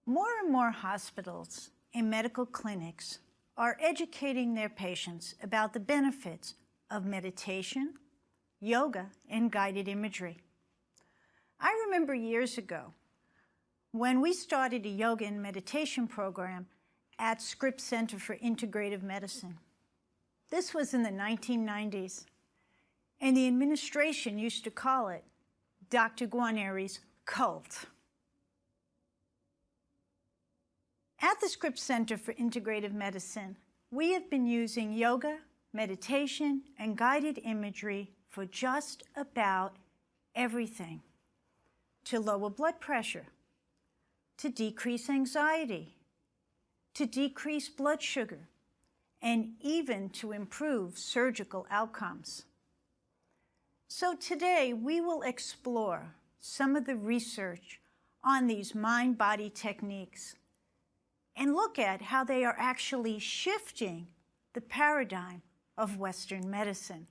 More and more hospitals and medical clinics are educating their patients about the benefits of meditation, yoga, and guided imagery. I remember years ago when we started a yoga and meditation program at Scripps Center for Integrative Medicine. This was in the 1990s, and the administration used to call it Dr. Guarneri's cult. At the Scripps Center for Integrative Medicine, we have been using yoga, meditation, and guided imagery for just about everything. To lower blood pressure, to decrease anxiety, to decrease blood sugar, and even to improve surgical outcomes. So today we will explore some of the research on these mind-body techniques and look at how they are actually shifting the paradigm of Western medicine.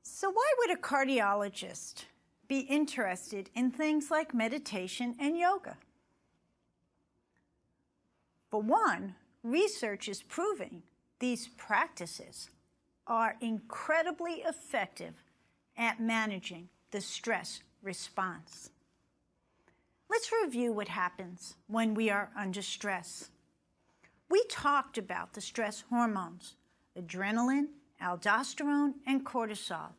So why would a cardiologist be interested in things like meditation and yoga? For one, research is proving these practices are incredibly effective at managing the stress response. Let's review what happens when we are under stress. We talked about the stress hormones, adrenaline, aldosterone, and cortisol.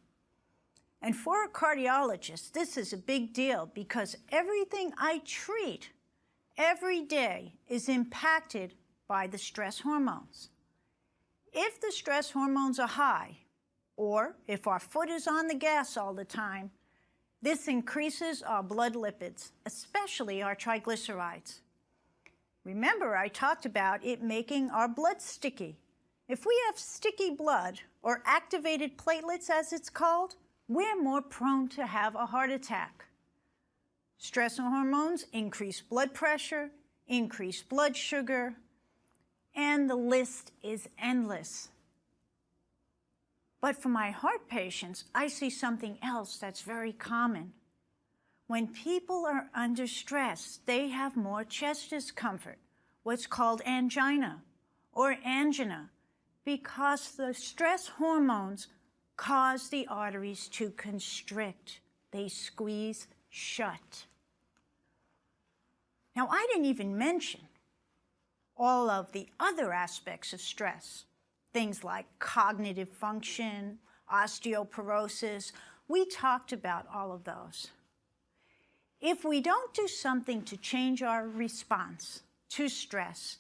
And for a cardiologist, this is a big deal because everything I treat every day is impacted by the stress hormones. If the stress hormones are high, or if our foot is on the gas all the time, this increases our blood lipids, especially our triglycerides. Remember, I talked about it making our blood sticky. If we have sticky blood, or activated platelets as it's called, we're more prone to have a heart attack. Stress hormones increase blood pressure, increase blood sugar, and the list is endless. But for my heart patients, I see something else that's very common. When people are under stress, they have more chest discomfort, what's called angina or angina, because the stress hormones cause the arteries to constrict. They squeeze shut. Now, I didn't even mention all of the other aspects of stress. Things like cognitive function, osteoporosis. We talked about all of those. If we don't do something to change our response to stress,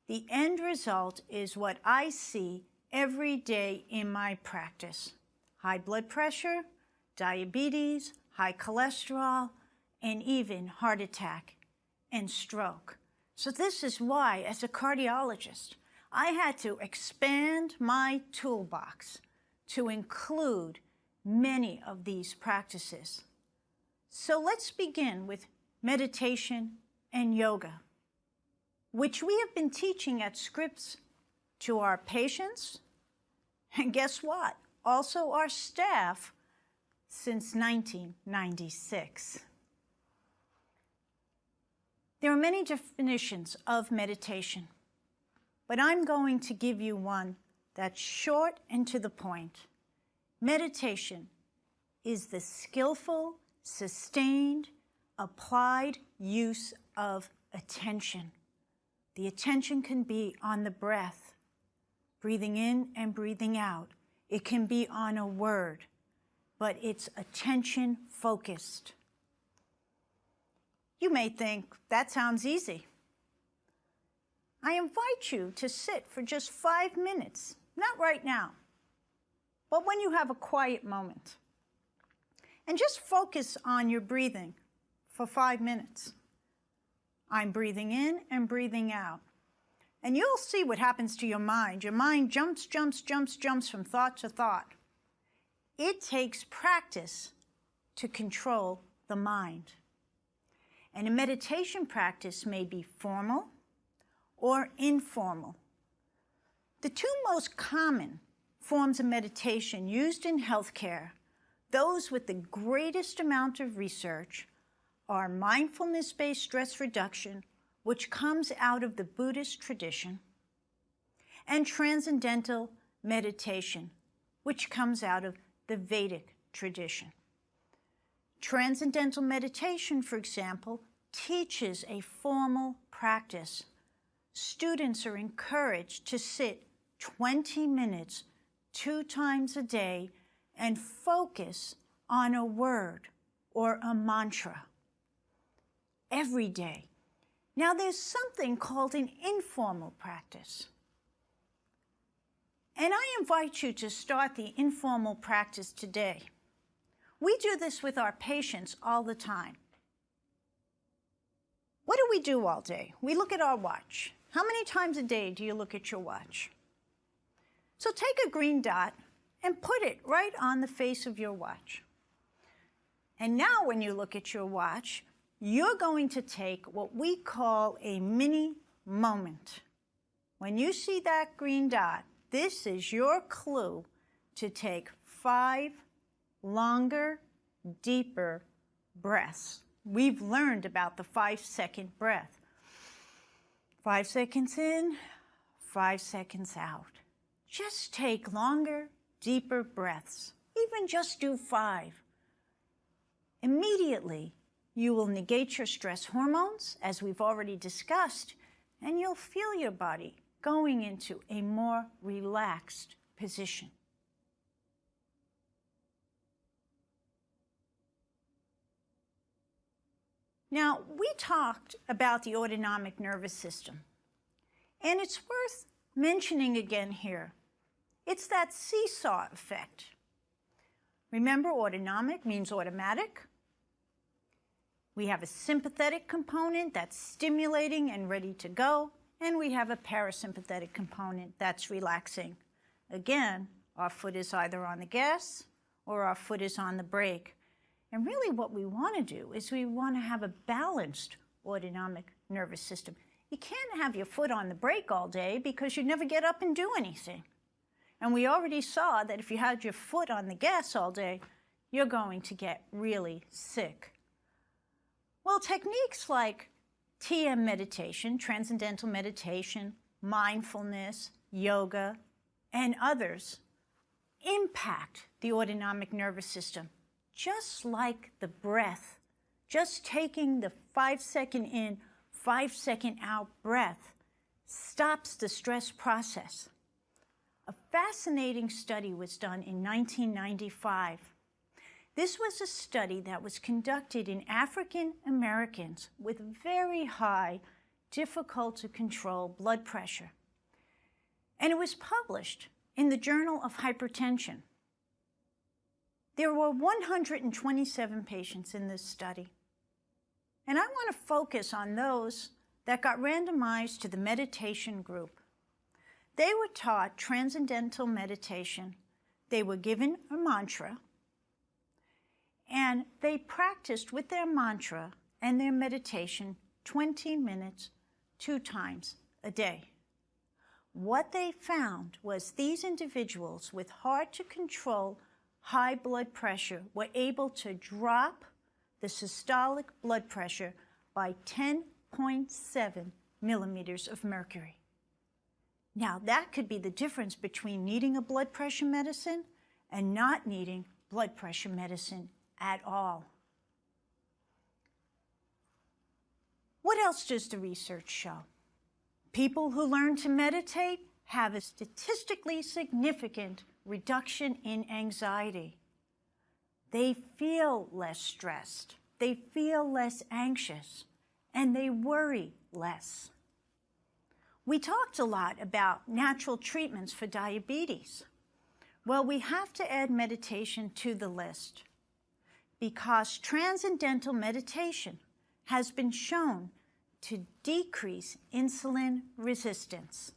the end result is what I see every day in my practice. High blood pressure, diabetes, high cholesterol, and even heart attack and stroke. So this is why, as a cardiologist, I had to expand my toolbox to include many of these practices. So let's begin with meditation and yoga, which we have been teaching at Scripps to our patients, and guess what? Also our staff since 1996. There are many definitions of meditation, but I'm going to give you one that's short and to the point. Meditation is the skillful, sustained, applied use of attention. The attention can be on the breath, breathing in and breathing out. It can be on a word, but it's attention focused. You may think, that sounds easy. I invite you to sit for just 5 minutes, not right now, but when you have a quiet moment. And just focus on your breathing for 5 minutes. I'm breathing in and breathing out. And you'll see what happens to your mind. Your mind jumps from thought to thought. It takes practice to control the mind. And a meditation practice may be formal or informal. The two most common forms of meditation used in healthcare, those with the greatest amount of research, are mindfulness-based stress reduction, which comes out of the Buddhist tradition, and transcendental meditation, which comes out of the Vedic tradition. Transcendental meditation, for example, teaches a formal practice. Students are encouraged to sit 20 minutes 2 times a day and focus on a word or a mantra every day. Now, there's something called an informal practice. And I invite you to start the informal practice today. We do this with our patients all the time. What do we do all day? We look at our watch. How many times a day do you look at your watch? So take a green dot and put it right on the face of your watch. And now when you look at your watch, you're going to take what we call a mini moment. When you see that green dot, this is your clue to take 5 longer, deeper breaths. We've learned about the 5-second breath. 5 seconds in, 5 seconds out. Just take longer, deeper breaths. Even just do 5. Immediately, you will negate your stress hormones, as we've already discussed, and you'll feel your body going into a more relaxed position. Now, we talked about the autonomic nervous system, and it's worth mentioning again here. It's that seesaw effect. Remember, autonomic means automatic. We have a sympathetic component that's stimulating and ready to go, and we have a parasympathetic component that's relaxing. Again, our foot is either on the gas or our foot is on the brake. And really what we want to do is we want to have a balanced autonomic nervous system. You can't have your foot on the brake all day because you never get up and do anything. And we already saw that if you had your foot on the gas all day, you're going to get really sick. Well, techniques like TM meditation, transcendental meditation, mindfulness, yoga, and others impact the autonomic nervous system, just like the breath. Just taking the 5-second in, 5-second out breath stops the stress process. A fascinating study was done in 1995. This was a study that was conducted in African Americans with very high, difficult to control blood pressure. And it was published in the Journal of Hypertension. There were 127 patients in this study. And I want to focus on those that got randomized to the meditation group. They were taught transcendental meditation. They were given a mantra, and they practiced with their mantra and their meditation 20 minutes, 2 times a day. What they found was these individuals with hard-to-control high blood pressure were able to drop the systolic blood pressure by 10.7 millimeters of mercury. Now, that could be the difference between needing a blood pressure medicine and not needing blood pressure medicine at all. What else does the research show? People who learn to meditate have a statistically significant reduction in anxiety. They feel less stressed, they feel less anxious, and they worry less. We talked a lot about natural treatments for diabetes. Well, we have to add meditation to the list because transcendental meditation has been shown to decrease insulin resistance.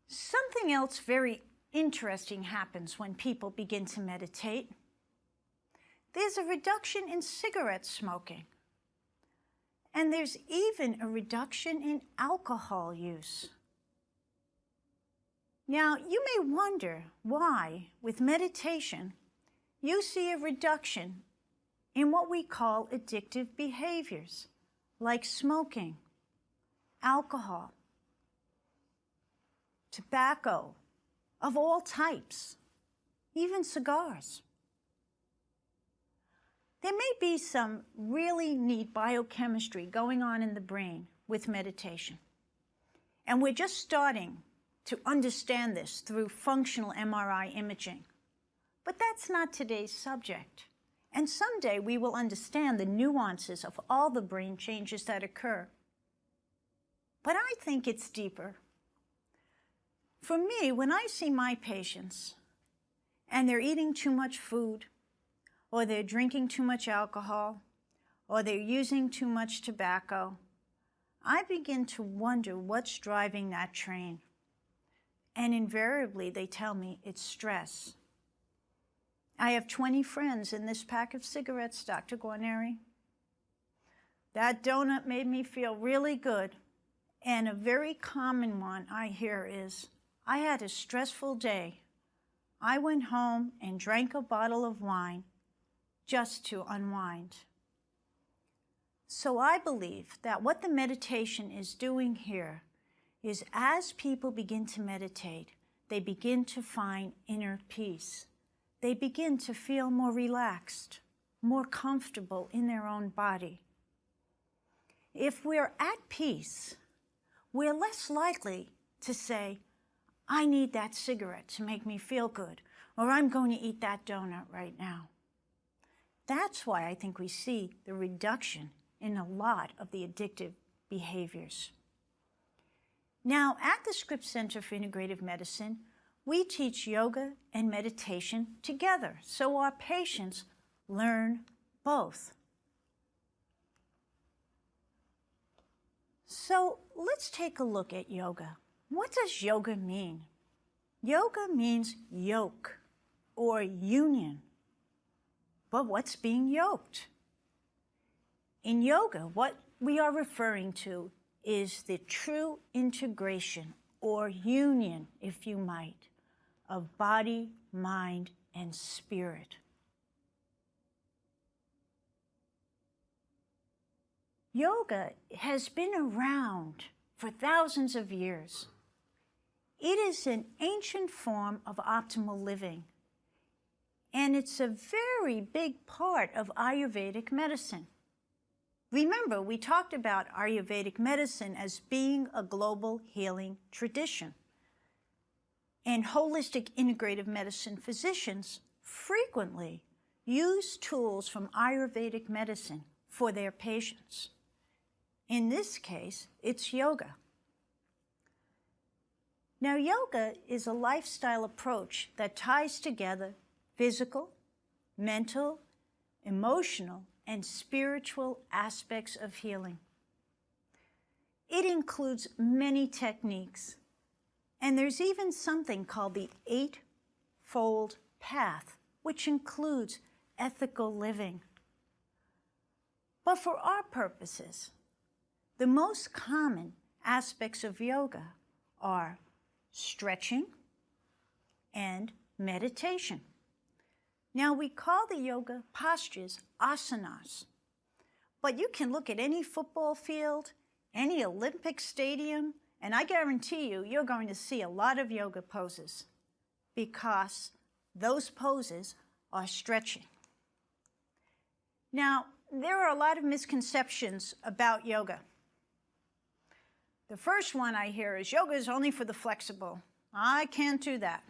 Something else very interesting happens when people begin to meditate. There's a reduction in cigarette smoking. And there's even a reduction in alcohol use. Now, you may wonder why, with meditation, you see a reduction in what we call addictive behaviors, like smoking, alcohol, tobacco of all types, even cigars. There may be some really neat biochemistry going on in the brain with meditation. And we're just starting to understand this through functional MRI imaging. But that's not today's subject. And someday we will understand the nuances of all the brain changes that occur. But I think it's deeper. For me, when I see my patients and they're eating too much food, or they're drinking too much alcohol, or they're using too much tobacco, I begin to wonder what's driving that train. And invariably, they tell me it's stress. I have 20 friends in this pack of cigarettes, Dr. Guarneri. That donut made me feel really good. And a very common one I hear is, I had a stressful day. I went home and drank a bottle of wine just to unwind. So I believe that what the meditation is doing here is, as people begin to meditate, they begin to find inner peace. They begin to feel more relaxed, more comfortable in their own body. If we're at peace, we're less likely to say, I need that cigarette to make me feel good, or I'm going to eat that donut right now. That's why I think we see the reduction in a lot of the addictive behaviors. Now, at the Scripps Center for Integrative Medicine, we teach yoga and meditation together, so our patients learn both. So let's take a look at yoga. What does yoga mean? Yoga means yoke or union. But what's being yoked? In yoga, what we are referring to is the true integration or union, if you might, of body, mind, and spirit. Yoga has been around for thousands of years. It is an ancient form of optimal living, and it's a very big part of Ayurvedic medicine. Remember, we talked about Ayurvedic medicine as being a global healing tradition. And holistic integrative medicine physicians frequently use tools from Ayurvedic medicine for their patients. In this case, it's yoga. Now, yoga is a lifestyle approach that ties together physical, mental, emotional, and spiritual aspects of healing. It includes many techniques, and there's even something called the Eightfold Path, which includes ethical living. But for our purposes, the most common aspects of yoga are stretching and meditation. Now, we call the yoga postures asanas, but you can look at any football field, any Olympic stadium, and I guarantee you, you're going to see a lot of yoga poses because those poses are stretching. Now, there are a lot of misconceptions about yoga. The first one I hear is yoga is only for the flexible. I can't do that.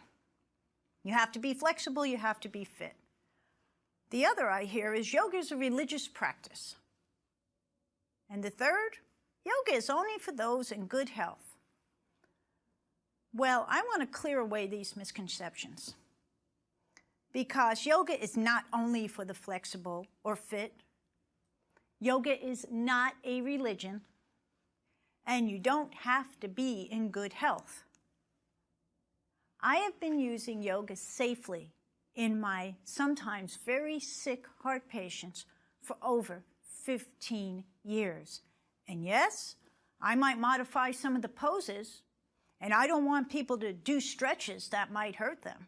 You have to be flexible, you have to be fit. The other I hear is yoga is a religious practice. And the third, yoga is only for those in good health. Well, I want to clear away these misconceptions because yoga is not only for the flexible or fit. Yoga is not a religion, and you don't have to be in good health. I have been using yoga safely in my sometimes very sick heart patients for over 15 years. And yes, I might modify some of the poses, and I don't want people to do stretches that might hurt them.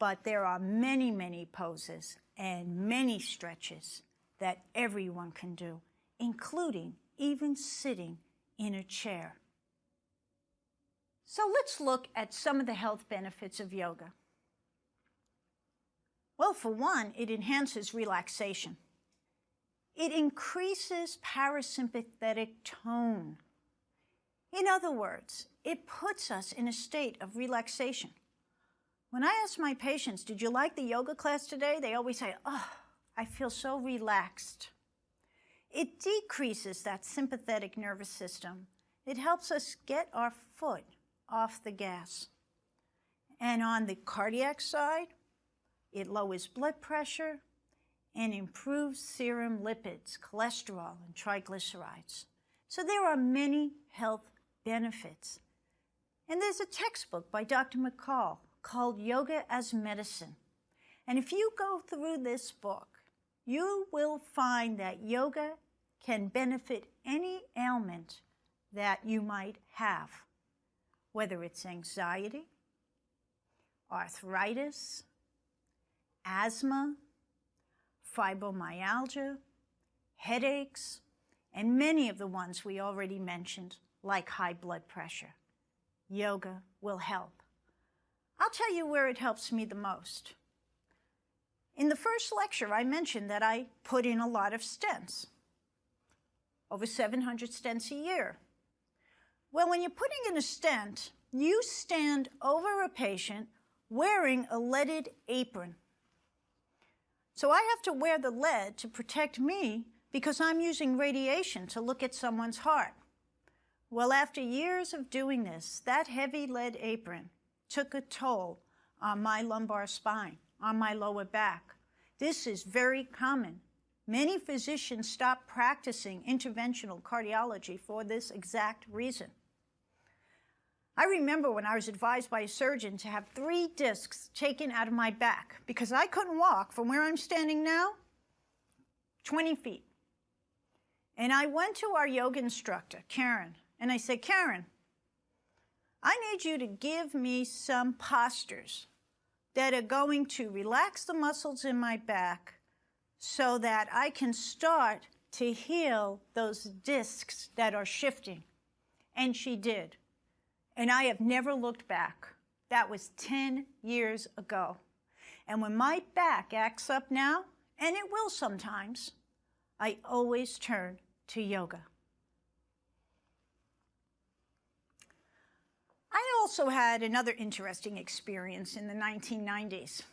but there are many, many poses and many stretches that everyone can do, including even sitting in a chair. So let's look at some of the health benefits of yoga. Well, for one, it enhances relaxation. It increases parasympathetic tone. In other words, it puts us in a state of relaxation. When I ask my patients, did you like the yoga class today? They always say, oh, I feel so relaxed. It decreases that sympathetic nervous system. It helps us get our foot off the gas. And on the cardiac side, it lowers blood pressure and improves serum lipids, cholesterol, and triglycerides. So there are many health benefits. And there's a textbook by Dr. McCall called Yoga as Medicine. And if you go through this book, you will find that yoga can benefit any ailment that you might have, whether it's anxiety, arthritis, asthma, fibromyalgia, headaches, and many of the ones we already mentioned, like high blood pressure. Yoga will help. I'll tell you where it helps me the most. In the first lecture, I mentioned that I put in a lot of stents, over 700 stents a year. Well, when you're putting in a stent, you stand over a patient wearing a leaded apron. So I have to wear the lead to protect me because I'm using radiation to look at someone's heart. Well, after years of doing this, that heavy lead apron took a toll on my lumbar spine, on my lower back. This is very common. Many physicians stop practicing interventional cardiology for this exact reason. I remember when I was advised by a surgeon to have 3 discs taken out of my back because I couldn't walk from where I'm standing now 20 feet. And I went to our yoga instructor, Karen, and I said, Karen, I need you to give me some postures that are going to relax the muscles in my back so that I can start to heal those discs that are shifting. And she did. And I have never looked back. That was 10 years ago. And when my back acts up now, and it will sometimes, I always turn to yoga. I also had another interesting experience in the 1990s.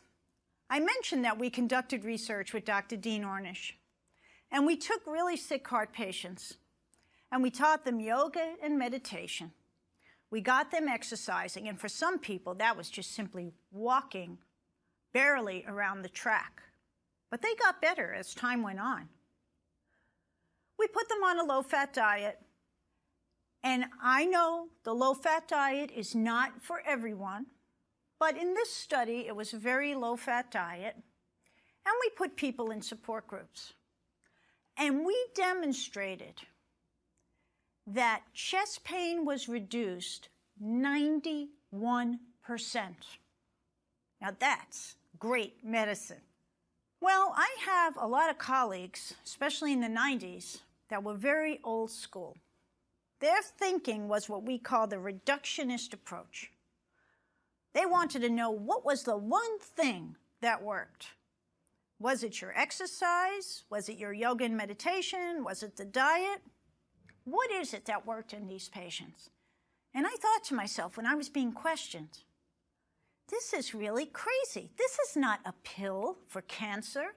I mentioned that we conducted research with Dr. Dean Ornish, and we took really sick heart patients, and we taught them yoga and meditation. We got them exercising, and for some people, that was just simply walking barely around the track. But they got better as time went on. We put them on a low-fat diet, and I know the low-fat diet is not for everyone, but in this study, it was a very low-fat diet, and we put people in support groups. And we demonstrated that chest pain was reduced 91%. Now that's great medicine. Well, I have a lot of colleagues, especially in the 90s, that were very old school. Their thinking was what we call the reductionist approach. They wanted to know what was the one thing that worked. Was it your exercise? Was it your yoga and meditation? Was it the diet? What is it that worked in these patients? And I thought to myself when I was being questioned, this is really crazy. This is not a pill for cancer.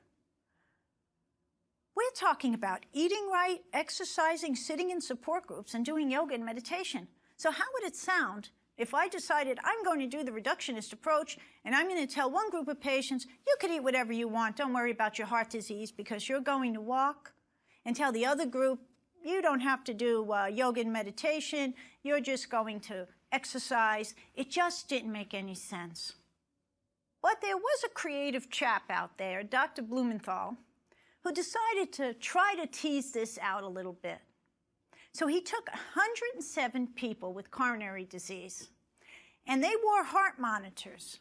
We're talking about eating right, exercising, sitting in support groups, and doing yoga and meditation. So how would it sound if I decided I'm going to do the reductionist approach and I'm going to tell one group of patients, you could eat whatever you want, don't worry about your heart disease because you're going to walk, and tell the other group, you don't have to do yoga and meditation, you're just going to exercise. It just didn't make any sense. But there was a creative chap out there, Dr. Blumenthal, who decided to try to tease this out a little bit. So he took 107 people with coronary disease, and they wore heart monitors.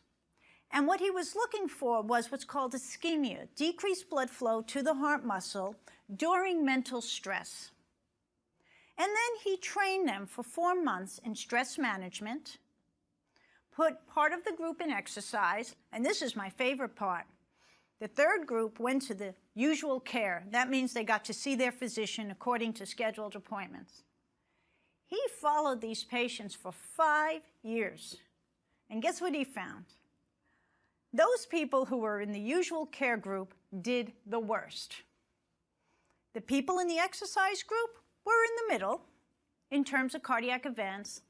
And what he was looking for was what's called ischemia, decreased blood flow to the heart muscle during mental stress. And then he trained them for 4 months in stress management, put part of the group in exercise, and this is my favorite part. The third group went to the usual care. That means they got to see their physician according to scheduled appointments. He followed these patients for 5 years. And guess what he found? Those people who were in the usual care group did the worst. The people in the exercise group were in the middle in terms of cardiac events,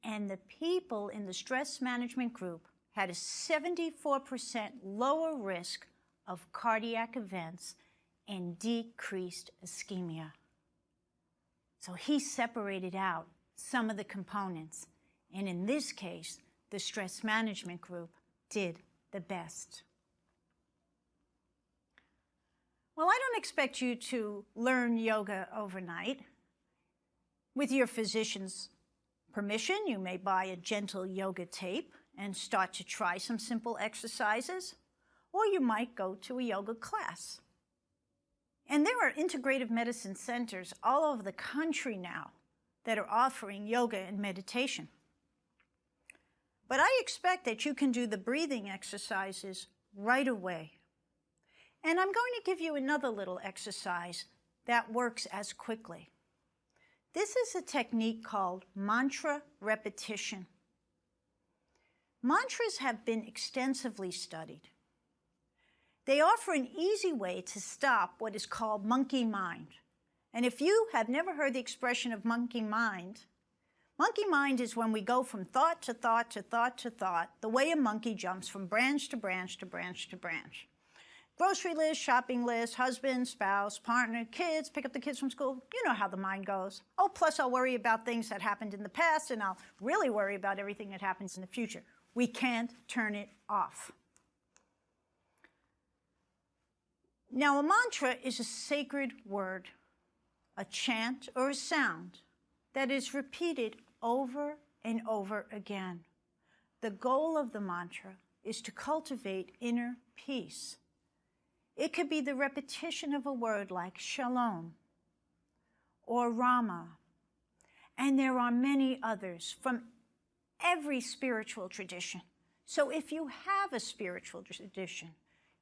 and the people in the stress management group had a 74% lower risk of cardiac events and decreased ischemia. So he separated out some of the components, and in this case, the stress management group did the best. Well, I don't expect you to learn yoga overnight. With your physician's permission, you may buy a gentle yoga tape and start to try some simple exercises, or you might go to a yoga class. And there are integrative medicine centers all over the country now that are offering yoga and meditation. But I expect that you can do the breathing exercises right away. And I'm going to give you another little exercise that works as quickly. This is a technique called mantra repetition. Mantras have been extensively studied. They offer an easy way to stop what is called monkey mind. And if you have never heard the expression of monkey mind is when we go from thought to thought to thought to thought, the way a monkey jumps from branch to branch to branch to branch. Grocery list, shopping list, husband, spouse, partner, kids, pick up the kids from school. You know how the mind goes. Oh, plus I'll worry about things that happened in the past, and I'll really worry about everything that happens in the future. We can't turn it off. Now, a mantra is a sacred word, a chant or a sound that is repeated over and over again. The goal of the mantra is to cultivate inner peace. It could be the repetition of a word like shalom or Rama, and there are many others from every spiritual tradition. So if you have a spiritual tradition,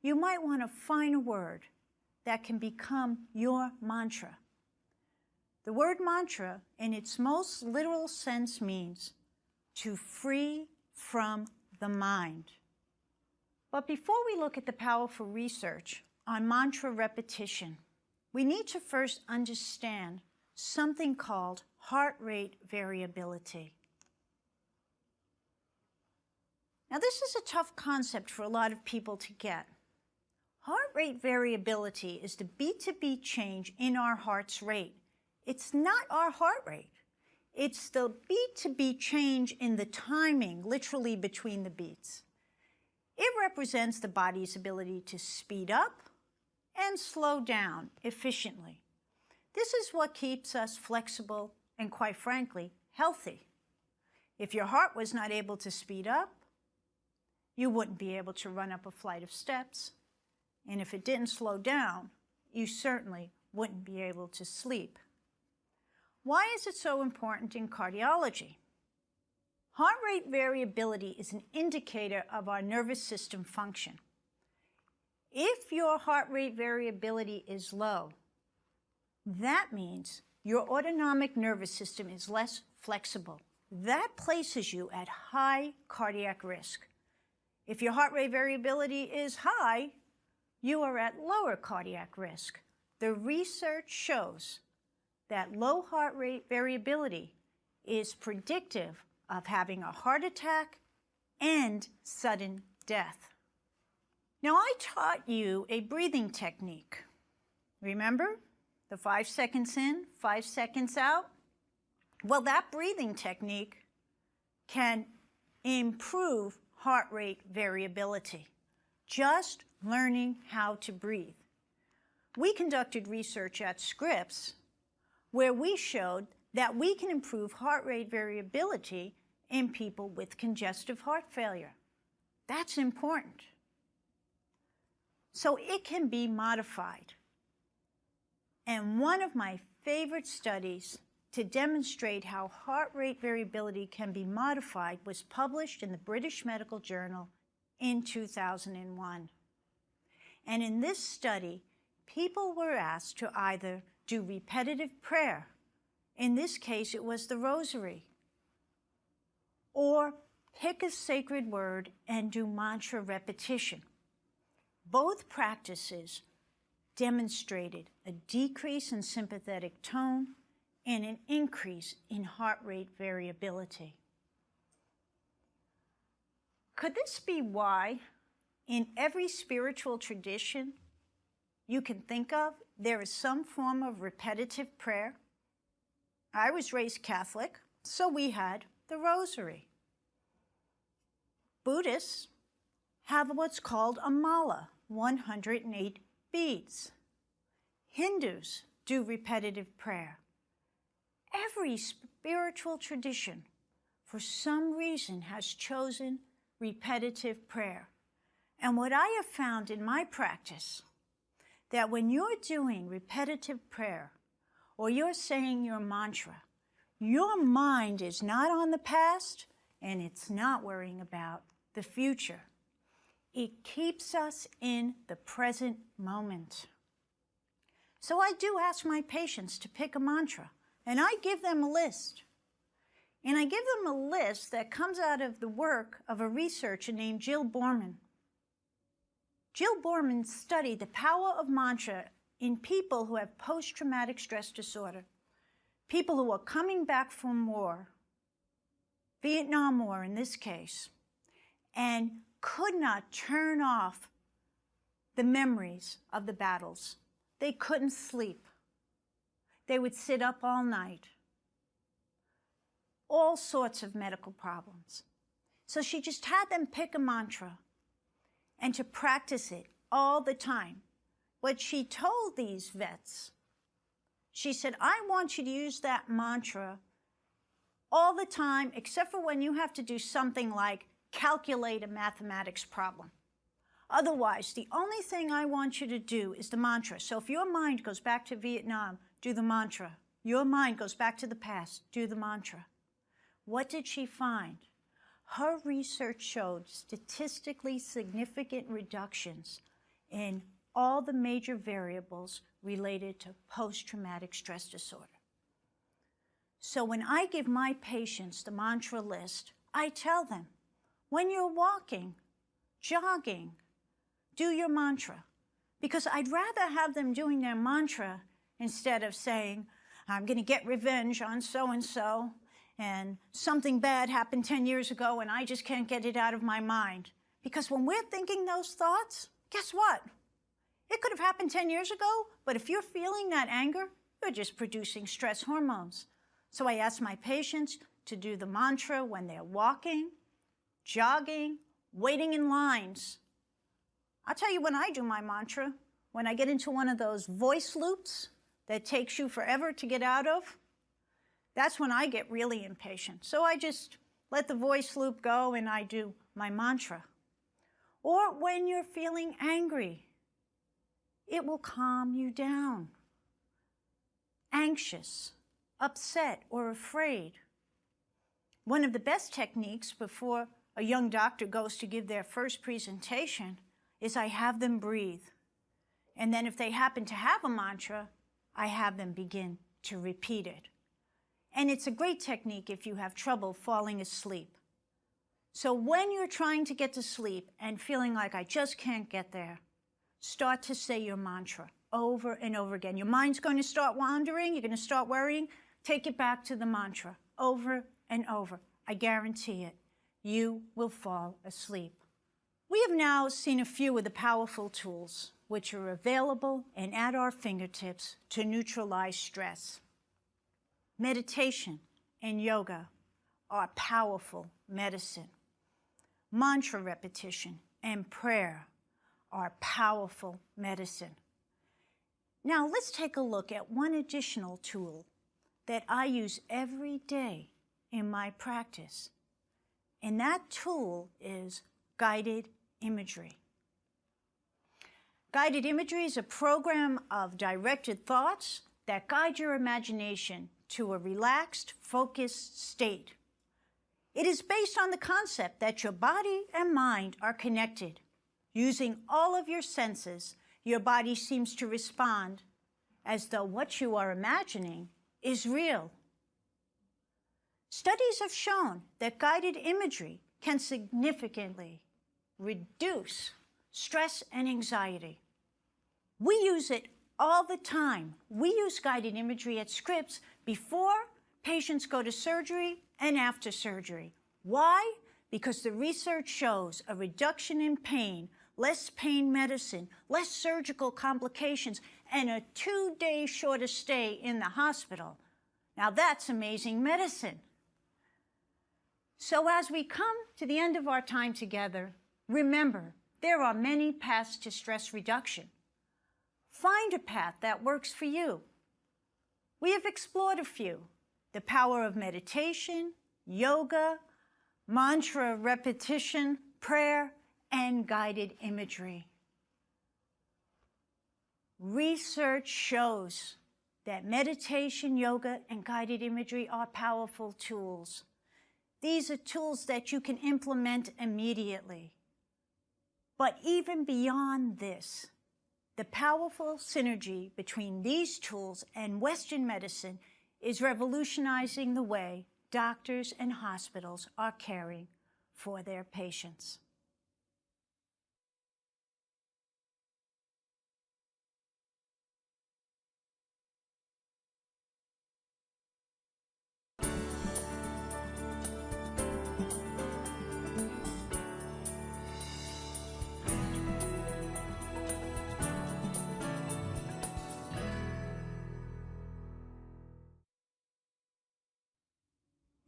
you might want to find a word that can become your mantra. The word mantra, in its most literal sense, means to free from the mind. But before we look at the powerful research on mantra repetition, we need to first understand something called heart rate variability. Now, this is a tough concept for a lot of people to get. Heart rate variability is the beat-to-beat change in our heart's rate. It's not our heart rate. It's the beat-to-beat change in the timing, literally between the beats. It represents the body's ability to speed up and slow down efficiently. This is what keeps us flexible and, quite frankly, healthy. If your heart was not able to speed up, you wouldn't be able to run up a flight of steps. And if it didn't slow down, you certainly wouldn't be able to sleep. Why is it so important in cardiology? Heart rate variability is an indicator of our nervous system function. If your heart rate variability is low, that means your autonomic nervous system is less flexible. That places you at high cardiac risk. If your heart rate variability is high, you are at lower cardiac risk. The research shows that low heart rate variability is predictive of having a heart attack and sudden death. Now, I taught you a breathing technique. Remember? The 5 seconds in, 5 seconds out? Well, that breathing technique can improve heart rate variability. Just learning how to breathe. We conducted research at Scripps where we showed that we can improve heart rate variability in people with congestive heart failure. That's important. So it can be modified. And one of my favorite studies to demonstrate how heart rate variability can be modified was published in the British Medical Journal in 2001. And in this study, people were asked to either do repetitive prayer, in this case it was the rosary, or pick a sacred word and do mantra repetition. Both practices demonstrated a decrease in sympathetic tone and an increase in heart rate variability. Could this be why in every spiritual tradition you can think of, there is some form of repetitive prayer? I was raised Catholic, so we had the rosary. Buddhists have what's called a mala, 108 beads. Hindus do repetitive prayer. Every spiritual tradition, for some reason, has chosen repetitive prayer. And what I have found in my practice, that when you're doing repetitive prayer, or you're saying your mantra, your mind is not on the past, and it's not worrying about the future. It keeps us in the present moment. So I do ask my patients to pick a mantra, and I give them a list. And I give them a list that comes out of the work of a researcher named Jill Borman. Jill Borman studied the power of mantra in people who have post-traumatic stress disorder, people who are coming back from war, Vietnam War in this case, and could not turn off the memories of the battles. They couldn't sleep. They would sit up all night. All sorts of medical problems. So she just had them pick a mantra and to practice it all the time. What she told these vets, she said, I want you to use that mantra all the time, except for when you have to do something like calculate a mathematics problem. Otherwise, the only thing I want you to do is the mantra. So if your mind goes back to Vietnam, do the mantra. Your mind goes back to the past, do the mantra. What did she find? Her research showed statistically significant reductions in all the major variables related to post-traumatic stress disorder. So when I give my patients the mantra list, I tell them, when you're walking, jogging, do your mantra. Because I'd rather have them doing their mantra instead of saying, I'm going to get revenge on so-and-so, and something bad happened 10 years ago and I just can't get it out of my mind. Because when we're thinking those thoughts, guess what? It could have happened 10 years ago, but if you're feeling that anger, you're just producing stress hormones. So I ask my patients to do the mantra when they're walking, jogging, waiting in lines. I'll tell you when I do my mantra, when I get into one of those voice loops that takes you forever to get out of, that's when I get really impatient. So I just let the voice loop go and I do my mantra. Or when you're feeling angry, it will calm you down. Anxious, upset, or afraid. One of the best techniques before a young doctor goes to give their first presentation is I have them breathe. And then if they happen to have a mantra, I have them begin to repeat it. And it's a great technique if you have trouble falling asleep. So when you're trying to get to sleep and feeling like I just can't get there, start to say your mantra over and over again. Your mind's going to start wandering, you're going to start worrying, take it back to the mantra over and over. I guarantee it. You will fall asleep. We have now seen a few of the powerful tools which are available and at our fingertips to neutralize stress. Meditation and yoga are powerful medicine. Mantra repetition and prayer are powerful medicine. Now let's take a look at one additional tool that I use every day in my practice. And that tool is guided imagery. Guided imagery is a program of directed thoughts that guide your imagination to a relaxed, focused state. It is based on the concept that your body and mind are connected. Using all of your senses, your body seems to respond as though what you are imagining is real. Studies have shown that guided imagery can significantly reduce stress and anxiety. We use it all the time. We use guided imagery at Scripps before patients go to surgery and after surgery. Why? Because the research shows a reduction in pain, less pain medicine, less surgical complications, and a 2-day shorter stay in the hospital. Now that's amazing medicine. So as we come to the end of our time together, remember, there are many paths to stress reduction. Find a path that works for you. We have explored a few: the power of meditation, yoga, mantra repetition, prayer, and guided imagery. Research shows that meditation, yoga, and guided imagery are powerful tools. These are tools that you can implement immediately. But even beyond this, the powerful synergy between these tools and Western medicine is revolutionizing the way doctors and hospitals are caring for their patients.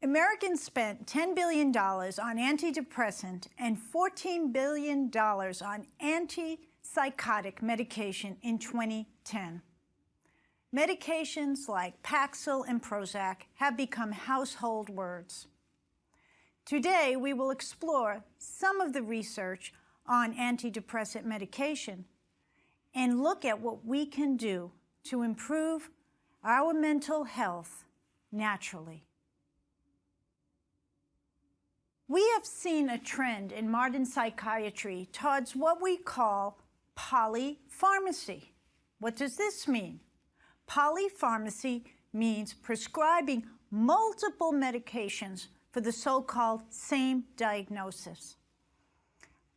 Americans spent $10 billion on antidepressant and $14 billion on antipsychotic medication in 2010. Medications like Paxil and Prozac have become household words. Today, we will explore some of the research on antidepressant medication and look at what we can do to improve our mental health naturally. We have seen a trend in modern psychiatry towards what we call polypharmacy. What does this mean? Polypharmacy means prescribing multiple medications for the so-called same diagnosis.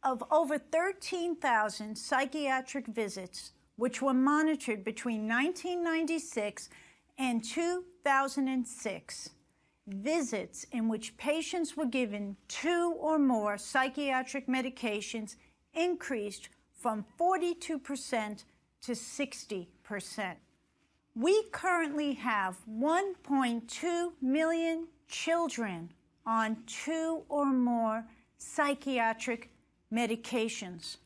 Of over 13,000 psychiatric visits, which were monitored between 1996 and 2006, visits in which patients were given 2 or more psychiatric medications increased from 42% to 60%. We currently have 1.2 million children on 2 or more psychiatric medications.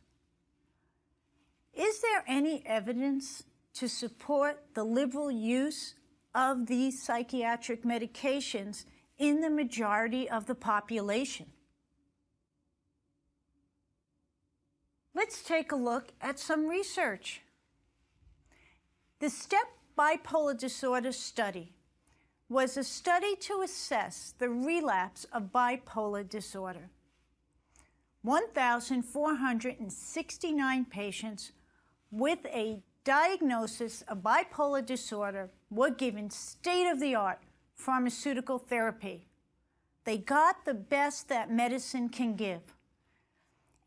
Is there any evidence to support the liberal use of these psychiatric medications in the majority of the population? Let's take a look at some research. The STEP bipolar disorder study was a study to assess the relapse of bipolar disorder. 1,469 patients with a diagnosis of bipolar disorder were given state-of-the-art pharmaceutical therapy. They got the best that medicine can give.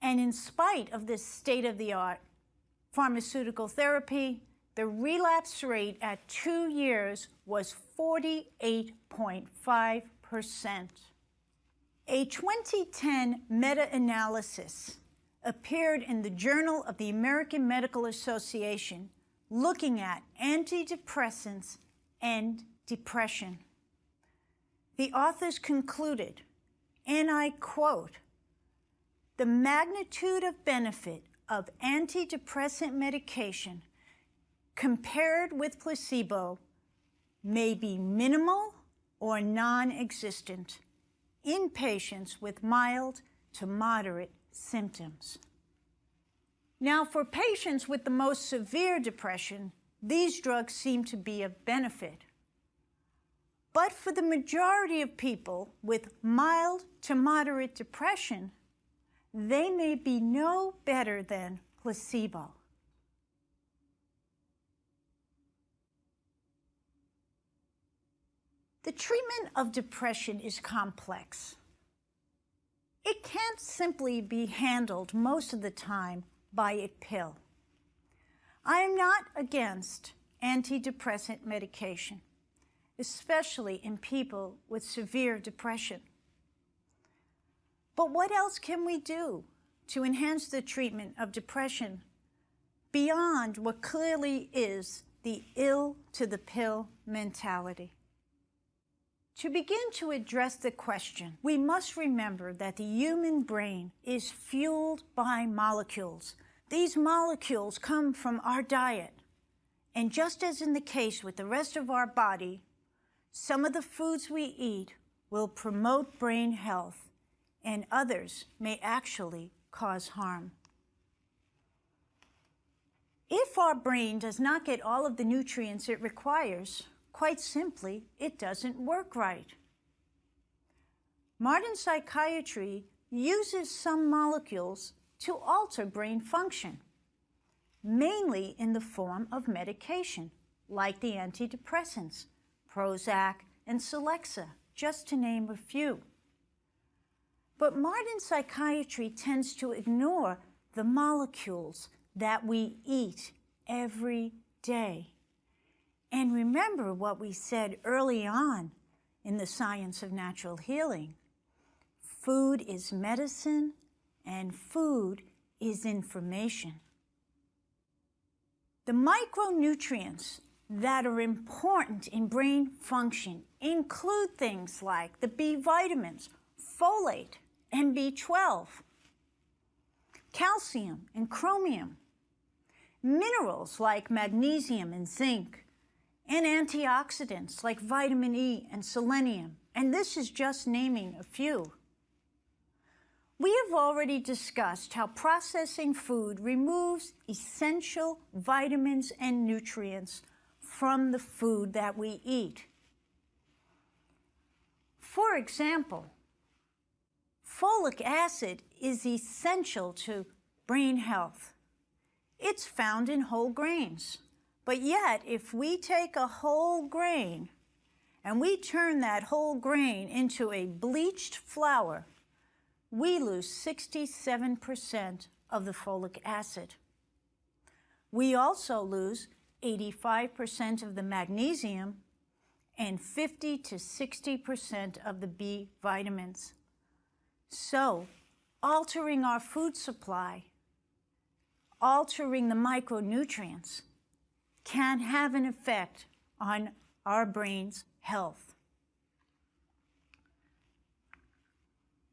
And in spite of this state-of-the-art pharmaceutical therapy, the relapse rate at 2 years was 48.5%. A 2010 meta-analysis appeared in the Journal of the American Medical Association looking at antidepressants and depression. The authors concluded, and I quote, "The magnitude of benefit of antidepressant medication compared with placebo may be minimal or non-existent in patients with mild to moderate symptoms. Now, for patients with the most severe depression, these drugs seem to be of benefit. But for the majority of people with mild to moderate depression, they may be no better than placebo. The treatment of depression is complex. It can't simply be handled most of the time by a pill. I am not against antidepressant medication, especially in people with severe depression. But what else can we do to enhance the treatment of depression beyond what clearly is the ill to the pill mentality? To begin to address the question, we must remember that the human brain is fueled by molecules. These molecules come from our diet. And just as in the case with the rest of our body, some of the foods we eat will promote brain health, and others may actually cause harm. If our brain does not get all of the nutrients it requires, quite simply, it doesn't work right. Modern psychiatry uses some molecules to alter brain function, mainly in the form of medication, like the antidepressants, Prozac and Celexa, just to name a few. But modern psychiatry tends to ignore the molecules that we eat every day. And remember what we said early on in the science of natural healing. Food is medicine, and food is information. The micronutrients that are important in brain function include things like the B vitamins, folate, and B12, calcium and chromium, minerals like magnesium and zinc, and antioxidants like vitamin E and selenium, and this is just naming a few. We have already discussed how processing food removes essential vitamins and nutrients from the food that we eat. For example, folic acid is essential to brain health. It's found in whole grains. But yet, if we take a whole grain and we turn that whole grain into a bleached flour, we lose 67% of the folic acid. We also lose 85% of the magnesium and 50 to 60% of the B vitamins. So, altering our food supply, altering the micronutrients, can have an effect on our brain's health.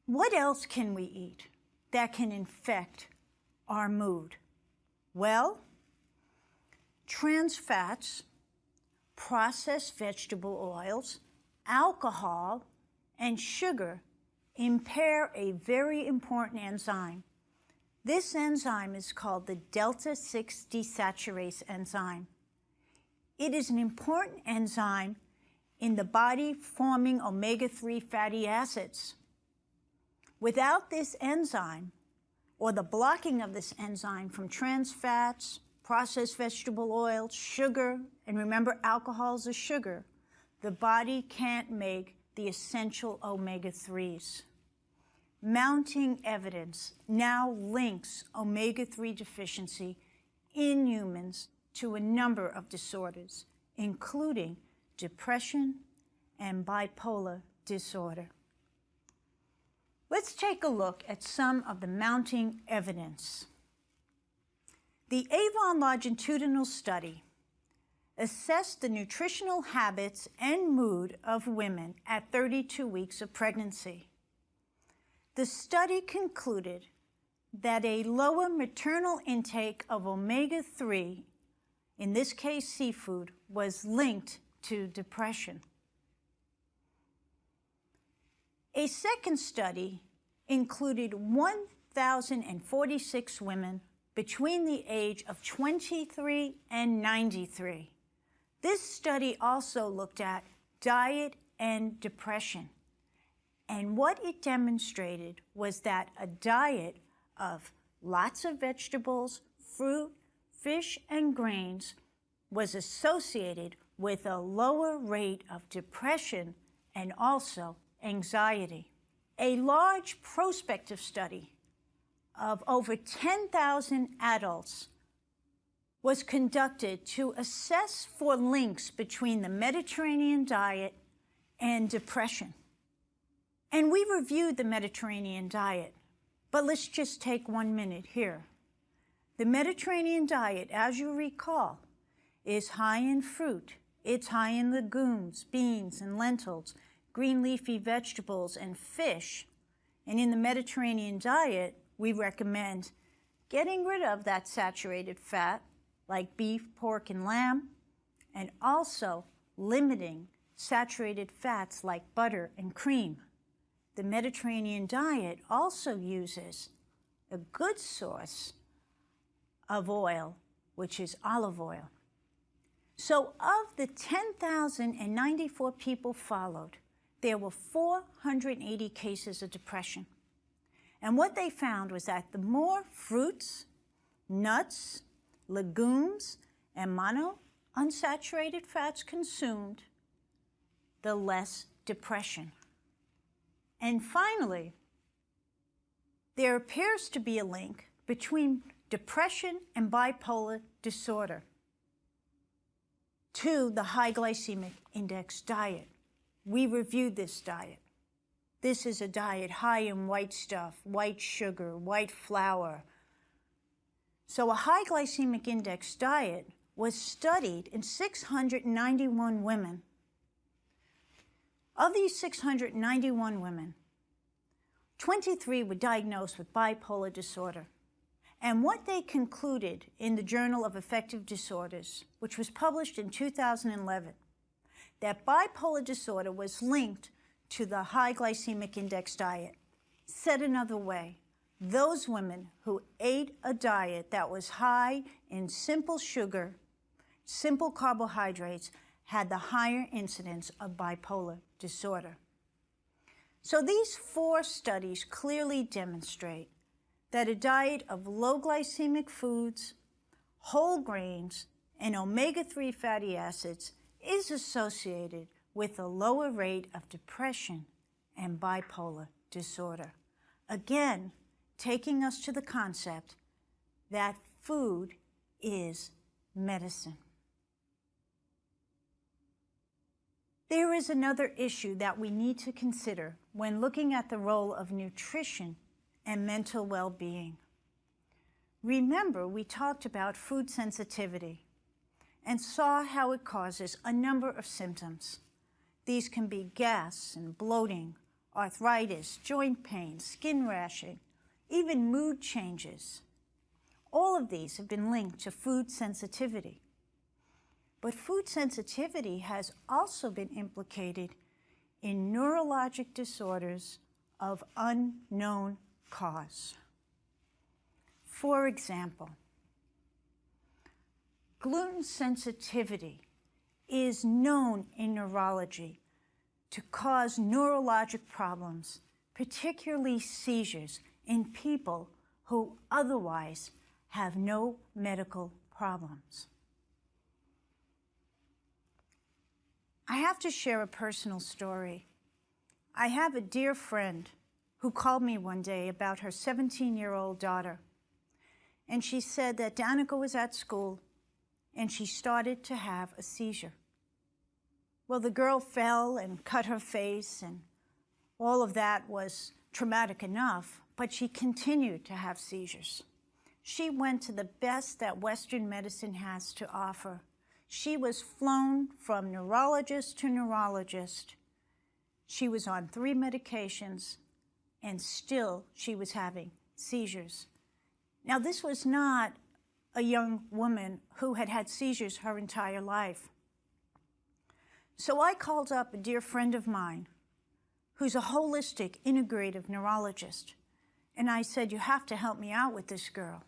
What else can we eat that can affect our mood? Well, trans fats, processed vegetable oils, alcohol, and sugar impair a very important enzyme. This enzyme is called the delta-6 desaturase enzyme. It is an important enzyme in the body forming omega-3 fatty acids. Without this enzyme, or the blocking of this enzyme from trans fats, processed vegetable oils, sugar, and remember alcohol is a sugar, the body can't make the essential omega-3s. Mounting evidence now links omega-3 deficiency in humans to a number of disorders, including depression and bipolar disorder. Let's take a look at some of the mounting evidence. The Avon longitudinal study assessed the nutritional habits and mood of women at 32 weeks of pregnancy. The study concluded that a lower maternal intake of omega-3, in this case seafood, was linked to depression. A second study included 1,000 5,046 women between the age of 23 and 93. This study also looked at diet and depression. And what it demonstrated was that a diet of lots of vegetables, fruit, fish, and grains was associated with a lower rate of depression and also anxiety. A large prospective study of over 10,000 adults was conducted to assess for links between the Mediterranean diet and depression. And we reviewed the Mediterranean diet, but let's just take 1 minute here. The Mediterranean diet, as you recall, is high in fruit. It's high in legumes, beans, and lentils, green leafy vegetables, and fish. And in the Mediterranean diet, we recommend getting rid of that saturated fat, like beef, pork, and lamb, and also limiting saturated fats like butter and cream. The Mediterranean diet also uses a good source of oil, which is olive oil. So of the 10,094 people followed, there were 480 cases of depression. And what they found was that the more fruits, nuts, legumes, and monounsaturated fats consumed, the less depression. And finally, there appears to be a link between depression and bipolar disorder to the high glycemic index diet. We reviewed this diet. This is a diet high in white stuff, white sugar, white flour. So a high glycemic index diet was studied in 691 women. Of these 691 women, 23 were diagnosed with bipolar disorder. And what they concluded in the Journal of Affective Disorders, which was published in 2011, that bipolar disorder was linked to the high glycemic index diet. Said another way, those women who ate a diet that was high in simple sugar, simple carbohydrates, had the higher incidence of bipolar disorder. So these 4 studies clearly demonstrate that a diet of low glycemic foods, whole grains, and omega-3 fatty acids is associated with a lower rate of depression and bipolar disorder. Again, taking us to the concept that food is medicine. There is another issue that we need to consider when looking at the role of nutrition and mental well-being. Remember, we talked about food sensitivity and saw how it causes a number of symptoms. These can be gas and bloating, arthritis, joint pain, skin rashing, even mood changes. All of these have been linked to food sensitivity. But food sensitivity has also been implicated in neurologic disorders of unknown cause. For example, gluten sensitivity is known in neurology to cause neurologic problems, particularly seizures, in people who otherwise have no medical problems. I have to share a personal story. I have a dear friend who called me one day about her 17-year-old daughter. And she said that Danica was at school and she started to have a seizure. Well, the girl fell and cut her face, and all of that was traumatic enough, but she continued to have seizures. She went to the best that Western medicine has to offer. She was flown from neurologist to neurologist. She was on 3 medications, and still she was having seizures. Now, this was not a young woman who had had seizures her entire life. So I called up a dear friend of mine who's a holistic, integrative neurologist, And I said, "You have to help me out with this girl."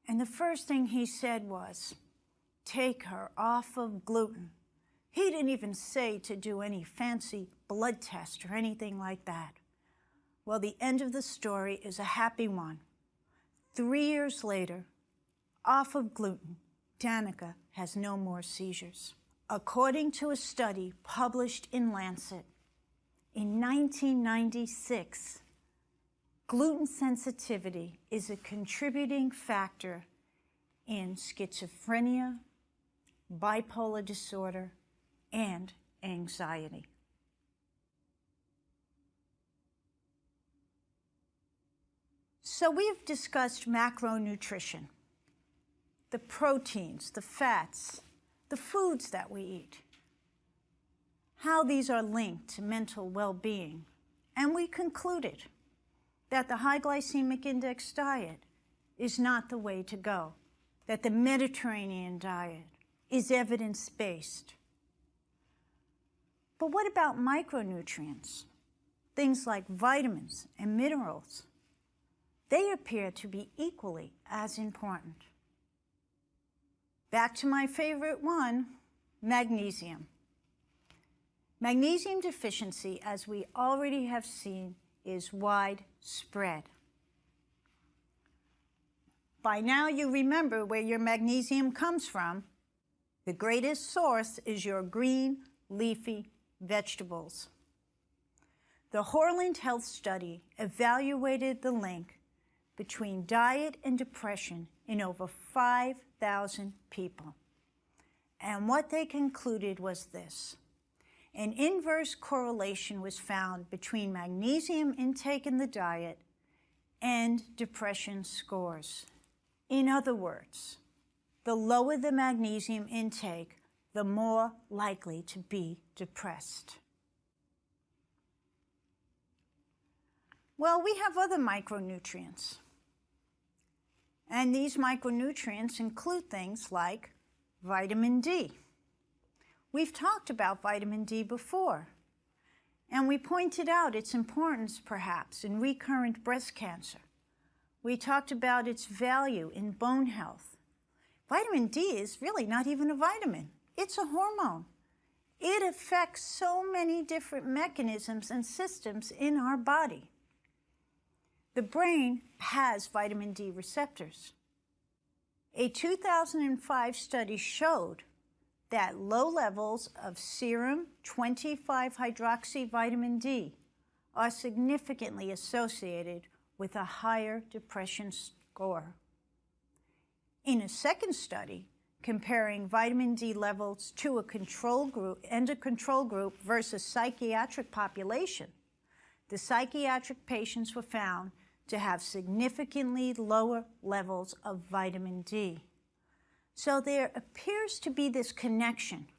And the first thing he said was, "Take her off of gluten." He didn't even say to do any fancy blood test or anything like that. Well, the end of the story is a happy one. 3 years later, off of gluten, Danica has no more seizures. According to a study published in Lancet, in 1996, gluten sensitivity is a contributing factor in schizophrenia, bipolar disorder, and anxiety. So we've discussed macronutrition, the proteins, the fats, the foods that we eat, how these are linked to mental well-being, and we concluded that the high glycemic index diet is not the way to go, that the Mediterranean diet is evidence-based. But what about micronutrients? Things like vitamins and minerals. They appear to be equally as important. Back to my favorite one, magnesium. Magnesium deficiency, as we already have seen, is widespread. By now you remember where your magnesium comes from. The greatest source is your green, leafy vegetables. The Horland Health Study evaluated the link between diet and depression in over 5,000 people. And what they concluded was this: an inverse correlation was found between magnesium intake in the diet and depression scores. In other words, the lower the magnesium intake, the more likely to be depressed. Well, we have other micronutrients. And these micronutrients include things like vitamin D. We've talked about vitamin D before, and we pointed out its importance perhaps in recurrent breast cancer. We talked about its value in bone health. Vitamin D is really not even a vitamin. It's a hormone. It affects so many different mechanisms and systems in our body. The brain has vitamin D receptors. A 2005 study showed that low levels of serum 25-hydroxyvitamin D are significantly associated with a higher depression score. In a second study, comparing vitamin D levels to a control group versus psychiatric population, the psychiatric patients were found to have significantly lower levels of vitamin D. So there appears to be this connection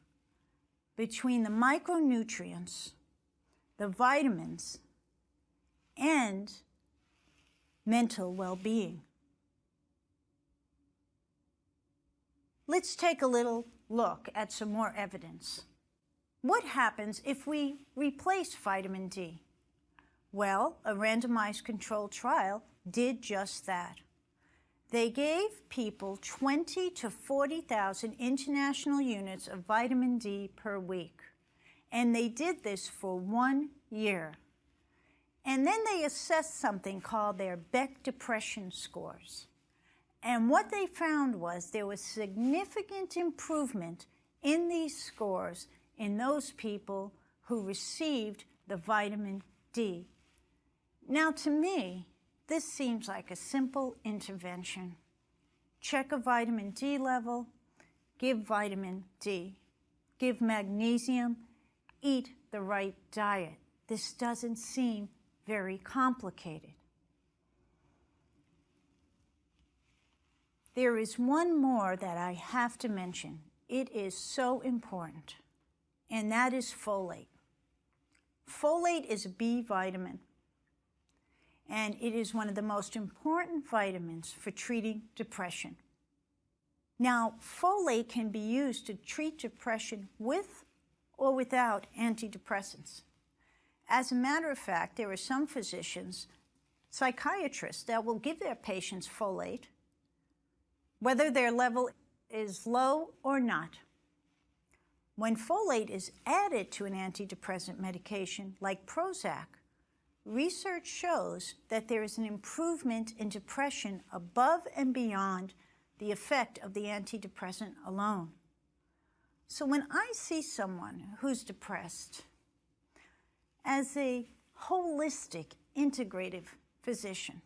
between the micronutrients, the vitamins, and mental well-being. Let's take a little look at some more evidence. What happens if we replace vitamin D? Well, a randomized controlled trial did just that. They gave people 20 to 40,000 international units of vitamin D per week, and they did this for 1 year. And then they assessed something called their Beck depression scores. And what they found was there was significant improvement in these scores in those people who received the vitamin D. Now, to me, this seems like a simple intervention. Check a vitamin D level, give vitamin D, give magnesium, eat the right diet. This doesn't seem very complicated. There is one more that I have to mention. It is so important, and that is folate. Folate is a B vitamin, and it is one of the most important vitamins for treating depression. Now, folate can be used to treat depression with or without antidepressants. As a matter of fact, there are some physicians psychiatrists that will give their patients folate, whether their level is low or not. When folate is added to an antidepressant medication like Prozac, research shows that there is an improvement in depression above and beyond the effect of the antidepressant alone. So when I see someone who's depressed, as a holistic, integrative physician,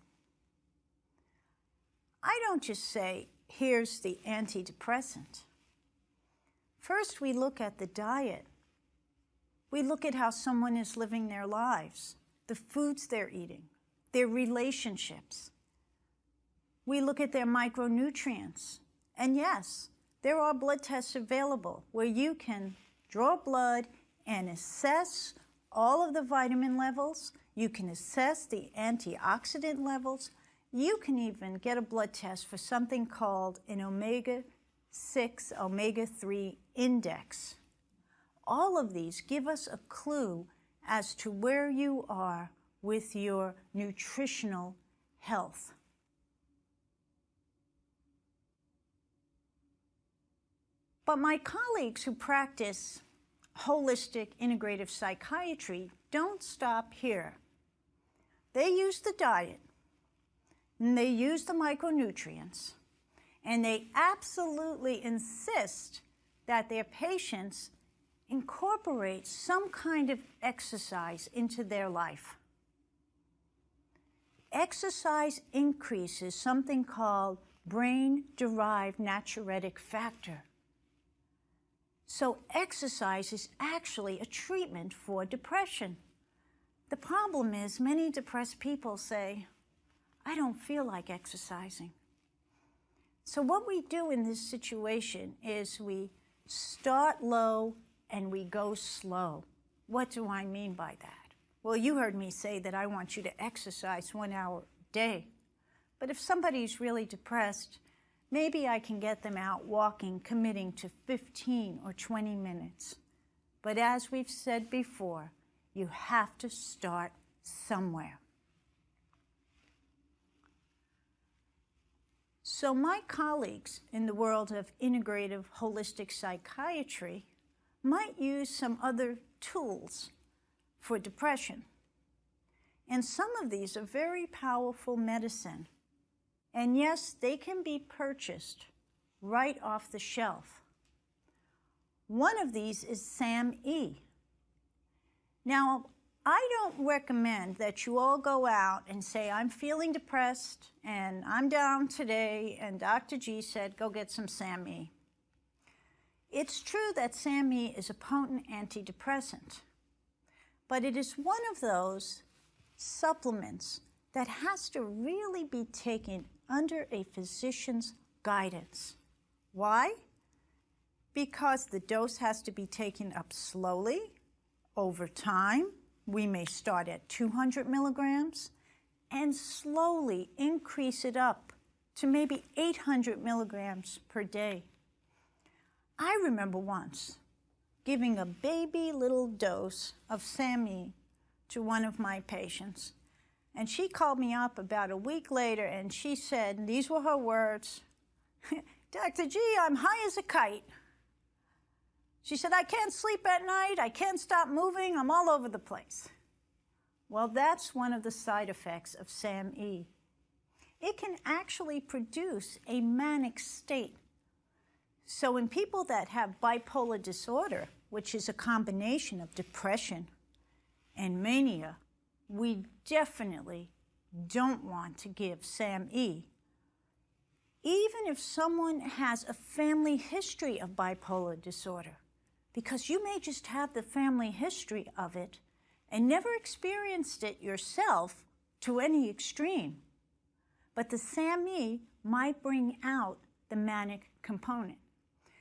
I don't just say, here's the antidepressant. First, we look at the diet. We look at how someone is living their lives, the foods they're eating, their relationships. We look at their micronutrients. And yes, there are blood tests available where you can draw blood and assess all of the vitamin levels. You can assess the antioxidant levels. You can even get a blood test for something called an omega-6, omega-3 index. All of these give us a clue as to where you are with your nutritional health. But my colleagues who practice holistic integrative psychiatry don't stop here. They use the diet, and they use the micronutrients, and they absolutely insist that their patients incorporate some kind of exercise into their life. Exercise increases something called brain-derived natriuretic factor. So exercise is actually a treatment for depression. The problem is many depressed people say, I don't feel like exercising. So what we do in this situation is we start low and we go slow. What do I mean by that? Well, you heard me say that I want you to exercise 1 hour a day. But if somebody's really depressed, maybe I can get them out walking, committing to 15 or 20 minutes. But as we've said before, you have to start somewhere. So my colleagues in the world of integrative holistic psychiatry might use some other tools for depression. And some of these are very powerful medicine. And yes, they can be purchased right off the shelf. One of these is SAMe. Now, I don't recommend that you all go out and say, I'm feeling depressed and I'm down today and Dr. G said, go get some SAMe. It's true that SAMe is a potent antidepressant, but it is one of those supplements that has to really be taken under a physician's guidance. Why? Because the dose has to be taken up slowly, over time. We may start at 200 milligrams and slowly increase it up to maybe 800 milligrams per day. I remember once giving a baby little dose of SAMe to one of my patients. And she called me up about a week later and she said, and these were her words, Dr. G, I'm high as a kite. She said, I can't sleep at night, I can't stop moving, I'm all over the place. Well, that's one of the side effects of SAMe. It can actually produce a manic state. So in people that have bipolar disorder, which is a combination of depression and mania, we definitely don't want to give SAMe. Even if someone has a family history of bipolar disorder, because you may just have the family history of it and never experienced it yourself to any extreme. But the SAMe might bring out the manic component.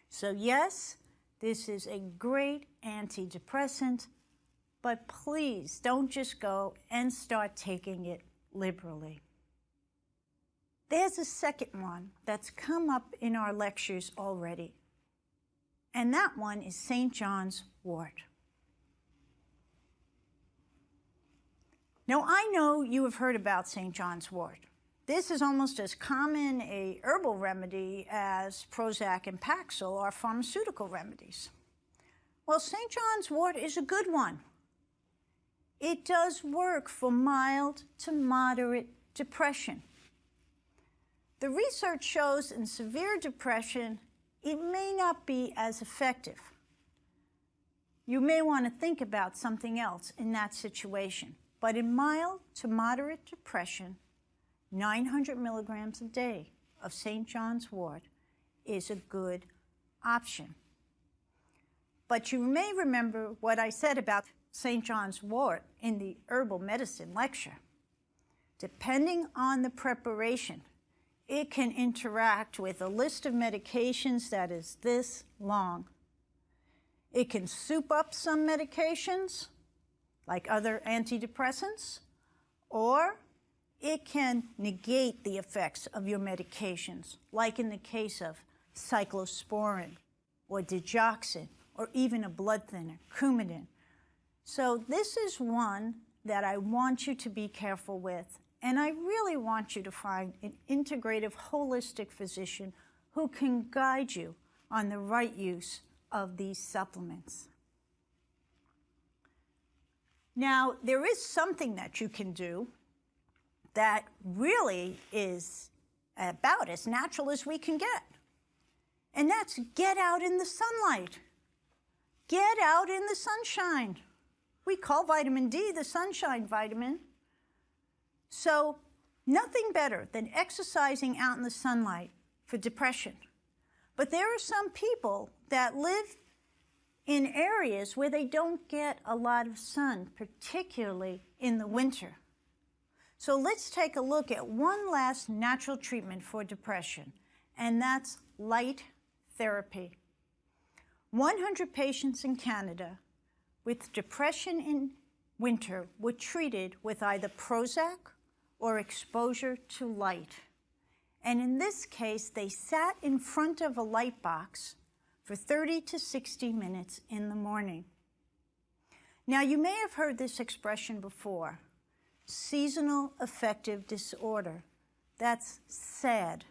So yes, this is a great antidepressant, but please don't just go and start taking it liberally. There's a second one that's come up in our lectures already, and that one is St. John's wort. Now, I know you have heard about St. John's wort. This is almost as common a herbal remedy as Prozac and Paxil are pharmaceutical remedies. Well, St. John's wort is a good one. It does work for mild to moderate depression. The research shows in severe depression, it may not be as effective. You may want to think about something else in that situation. But in mild to moderate depression, 900 milligrams a day of St. John's wort is a good option. But you may remember what I said about St. John's wort in the herbal medicine lecture. Depending on the preparation, it can interact with a list of medications that is this long. It can soup up some medications, like other antidepressants, or it can negate the effects of your medications, like in the case of cyclosporin or digoxin, or even a blood thinner, Coumadin. So this is one that I want you to be careful with, and I really want you to find an integrative, holistic physician who can guide you on the right use of these supplements. Now, there is something that you can do that really is about as natural as we can get, and that's get out in the sunlight. Get out in the sunshine. We call vitamin D the sunshine vitamin. So nothing better than exercising out in the sunlight for depression. But there are some people that live in areas where they don't get a lot of sun, particularly in the winter. So let's take a look at one last natural treatment for depression, and that's light therapy. 100 patients in Canada with depression in winter were treated with either Prozac or exposure to light. And in this case, they sat in front of a light box for 30 to 60 minutes in the morning. Now, you may have heard this expression before, seasonal affective disorder. That's SAD.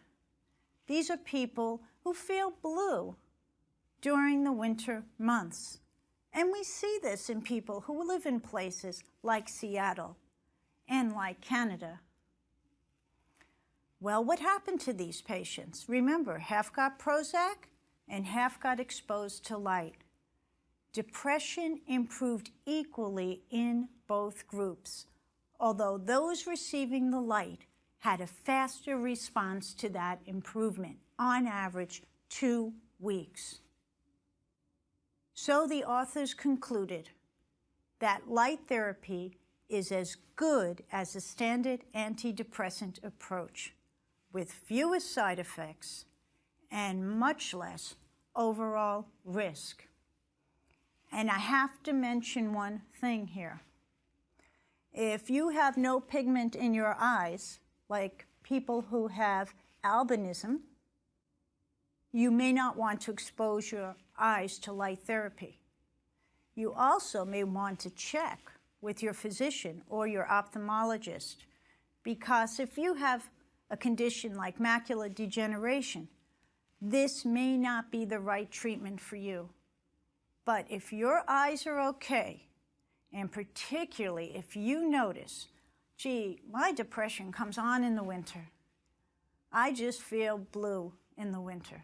These are people who feel blue during the winter months. And we see this in people who live in places like Seattle and like Canada. Well, what happened to these patients? Remember, half got Prozac and half got exposed to light. Depression improved equally in both groups, although those receiving the light had a faster response to that improvement, on average 2 weeks. So the authors concluded that light therapy is as good as a standard antidepressant approach, with fewest side effects and much less overall risk. And I have to mention one thing here. If you have no pigment in your eyes, like people who have albinism, you may not want to expose your eyes to light therapy. You also may want to check with your physician or your ophthalmologist, because if you have a condition like macular degeneration, this may not be the right treatment for you. But if your eyes are okay, and particularly if you notice, gee, my depression comes on in the winter, I just feel blue in the winter,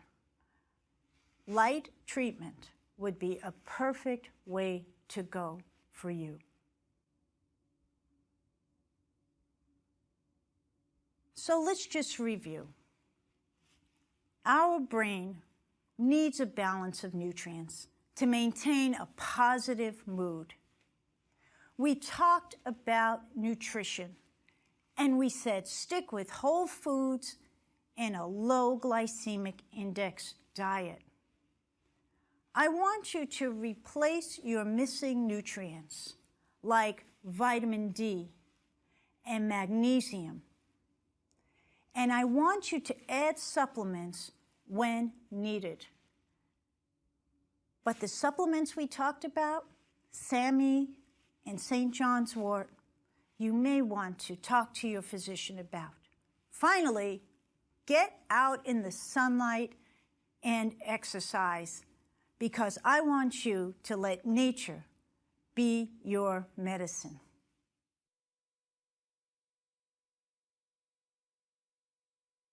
light treatment would be a perfect way to go for you. So let's just review. Our brain needs a balance of nutrients to maintain a positive mood. We talked about nutrition, and we said stick with whole foods and a low glycemic index diet. I want you to replace your missing nutrients like vitamin D and magnesium. And I want you to add supplements when needed. But the supplements we talked about, SAMe and St. John's wort, you may want to talk to your physician about. Finally, get out in the sunlight and exercise, because I want you to let nature be your medicine.